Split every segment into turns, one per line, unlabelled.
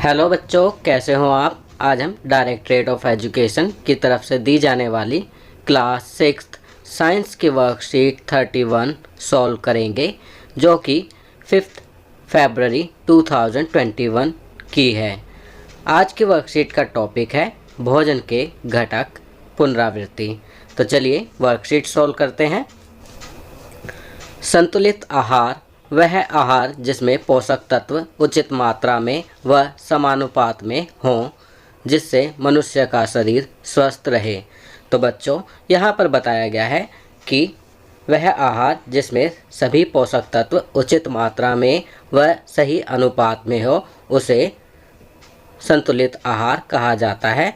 Hello बच्चों, कैसे हो आप। आज हम डायरेक्टरेट ऑफ एजुकेशन की तरफ से दी जाने वाली क्लास 6 साइंस की वर्कशीट 31 सॉल्व करेंगे, जो कि 5 फरवरी 2021 की है। आज की वर्कशीट का टॉपिक है भोजन के घटक पुनरावृत्ति। तो चलिए वर्कशीट सॉल्व करते हैं। संतुलित आहार वह आहार जिसमें पोषक तत्व उचित मात्रा में व समानुपात में हों, जिससे मनुष्य का शरीर स्वस्थ रहे। तो बच्चों, यहाँ पर बताया गया है कि वह आहार जिसमें सभी पोषक तत्व उचित मात्रा में व सही अनुपात में हो, उसे संतुलित आहार कहा जाता है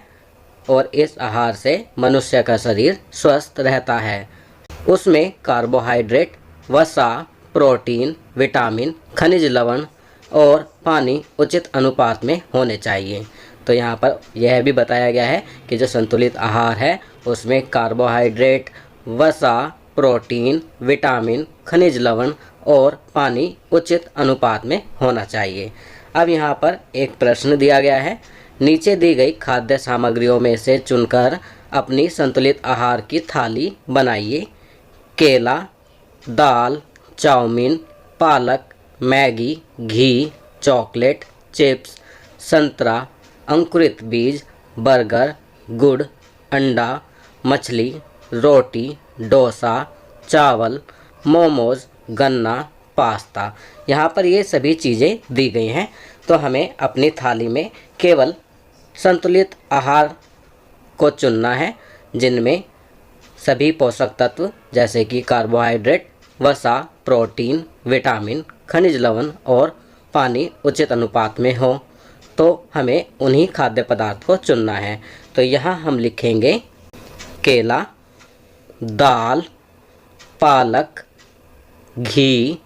और इस आहार से मनुष्य का शरीर स्वस्थ रहता है। उसमें कार्बोहाइड्रेट, वसा, प्रोटीन, विटामिन, खनिज लवण और पानी उचित अनुपात में होने चाहिए। तो यहाँ पर यह भी बताया गया है कि जो संतुलित आहार है उसमें कार्बोहाइड्रेट, वसा, प्रोटीन, विटामिन, खनिज लवण और पानी उचित अनुपात में होना चाहिए। अब यहाँ पर एक प्रश्न दिया गया है, नीचे दी गई खाद्य सामग्रियों में से चुनकर अपनी संतुलित आहार की थाली बनाइए। केला, दाल, चाउमीन, पालक, मैगी, घी, चॉकलेट, चिप्स, संतरा, अंकुरित बीज, बर्गर, गुड़, अंडा, मछली, रोटी, डोसा, चावल, मोमोज, गन्ना, पास्ता। यहाँ पर ये सभी चीज़ें दी गई हैं। तो हमें अपनी थाली में केवल संतुलित आहार को चुनना है, जिनमें सभी पोषक तत्व जैसे कि कार्बोहाइड्रेट, वसा, प्रोटीन, विटामिन, खनिज लवण और पानी उचित अनुपात में हो। तो हमें उन्हीं खाद्य पदार्थ को चुनना है। तो यहाँ हम लिखेंगे केला, दाल, पालक, घी।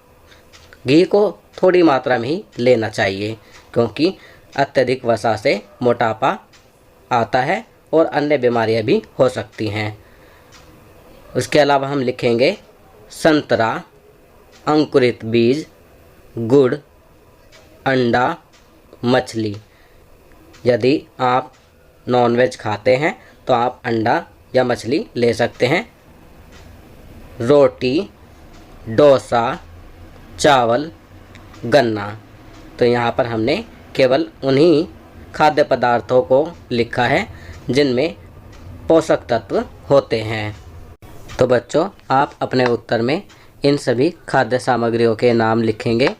घी को थोड़ी मात्रा में ही लेना चाहिए, क्योंकि अत्यधिक वसा से मोटापा आता है और अन्य बीमारियां भी हो सकती हैं। उसके अलावा हम लिखेंगे संतरा, अंकुरित बीज, गुड़, अंडा, मछली। यदि आप नॉनवेज खाते हैं तो आप अंडा या मछली ले सकते हैं। रोटी, डोसा, चावल, गन्ना। तो यहाँ पर हमने केवल उन्हीं खाद्य पदार्थों को लिखा है जिनमें पोषक तत्व होते हैं। तो बच्चों, आप अपने उत्तर में इन सभी खाद्य सामग्रियों के नाम लिखेंगे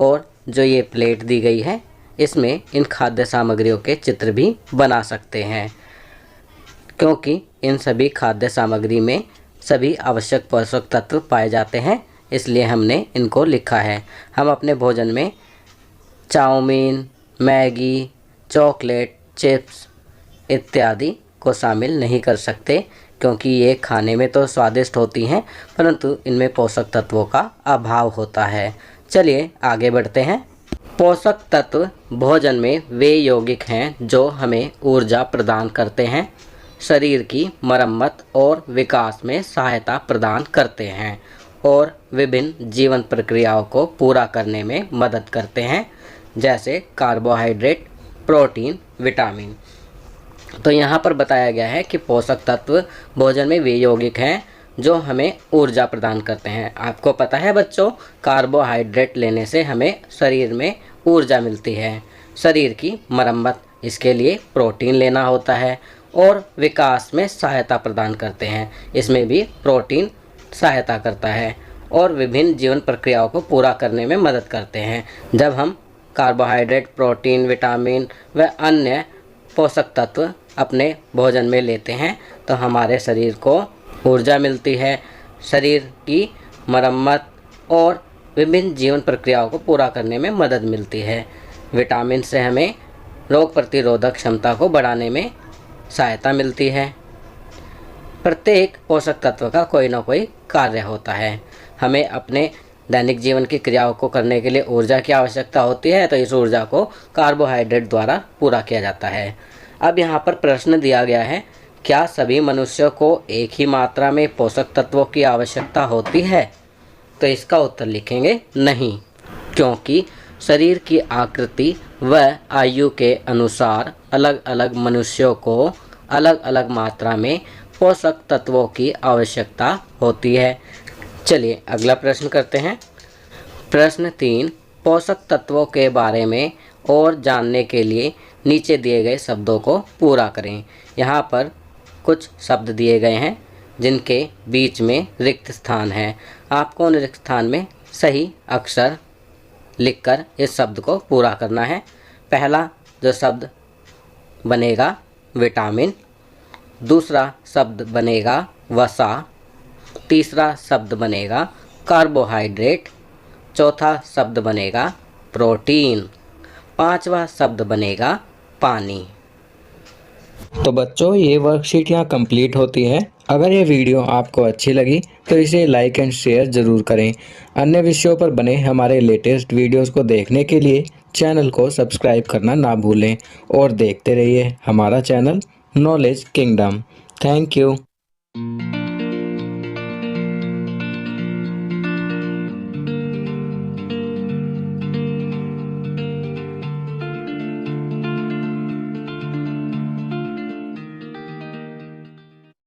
और जो ये प्लेट दी गई है इसमें इन खाद्य सामग्रियों के चित्र भी बना सकते हैं, क्योंकि इन सभी खाद्य सामग्री में सभी आवश्यक पोषक तत्व पाए जाते हैं, इसलिए हमने इनको लिखा है। हम अपने भोजन में चाउमीन, मैगी, चॉकलेट, चिप्स इत्यादि को शामिल नहीं कर सकते, क्योंकि ये खाने में तो स्वादिष्ट होती हैं परंतु इनमें पोषक तत्वों का अभाव होता है। चलिए आगे बढ़ते हैं। पोषक तत्व भोजन में वे यौगिक हैं जो हमें ऊर्जा प्रदान करते हैं, शरीर की मरम्मत और विकास में सहायता प्रदान करते हैं और विभिन्न जीवन प्रक्रियाओं को पूरा करने में मदद करते हैं, जैसे कार्बोहाइड्रेट, प्रोटीन, विटामिन। तो यहाँ पर बताया गया है कि पोषक तत्व भोजन में वे यौगिक हैं जो हमें ऊर्जा प्रदान करते हैं। आपको पता है बच्चों, कार्बोहाइड्रेट लेने से हमें शरीर में ऊर्जा मिलती है। शरीर की मरम्मत, इसके लिए प्रोटीन लेना होता है और विकास में सहायता प्रदान करते हैं, इसमें भी प्रोटीन सहायता करता है और विभिन्न जीवन प्रक्रियाओं को पूरा करने में मदद करते हैं। जब हम कार्बोहाइड्रेट, प्रोटीन, विटामिन व अन्य पोषक तत्व अपने भोजन में लेते हैं तो हमारे शरीर को ऊर्जा मिलती है, शरीर की मरम्मत और विभिन्न जीवन प्रक्रियाओं को पूरा करने में मदद मिलती है। विटामिन से हमें रोग प्रतिरोधक क्षमता को बढ़ाने में सहायता मिलती है। प्रत्येक पोषक तत्व का कोई ना कोई कार्य होता है। हमें अपने दैनिक जीवन की क्रियाओं को करने के लिए ऊर्जा की आवश्यकता होती है, तो इस ऊर्जा को कार्बोहाइड्रेट द्वारा पूरा किया जाता है। अब यहाँ पर प्रश्न दिया गया है, क्या सभी मनुष्यों को एक ही मात्रा में पोषक तत्वों की आवश्यकता होती है? तो इसका उत्तर लिखेंगे नहीं, क्योंकि शरीर की आकृति व आयु के अनुसार अलग अलग मनुष्यों को अलग अलग मात्रा में पोषक तत्वों की आवश्यकता होती है। चलिए अगला प्रश्न करते हैं। प्रश्न 3, पोषक तत्वों के बारे में और जानने के लिए नीचे दिए गए शब्दों को पूरा करें। यहाँ पर कुछ शब्द दिए गए हैं जिनके बीच में रिक्त स्थान है। आपको उन रिक्त स्थान में सही अक्षर लिखकर इस शब्द को पूरा करना है। पहला जो शब्द बनेगा विटामिन, दूसरा शब्द बनेगा वसा, तीसरा शब्द बनेगा कार्बोहाइड्रेट, चौथा शब्द बनेगा प्रोटीन, पांचवा शब्द बनेगा पानी।
तो बच्चों ये वर्कशीट यहाँ कंप्लीट होती है। अगर ये वीडियो आपको अच्छी लगी तो इसे लाइक एंड शेयर ज़रूर करें। अन्य विषयों पर बने हमारे लेटेस्ट वीडियोस को देखने के लिए चैनल को सब्सक्राइब करना ना भूलें और देखते रहिए हमारा channel knowledge kingdom. Thank you.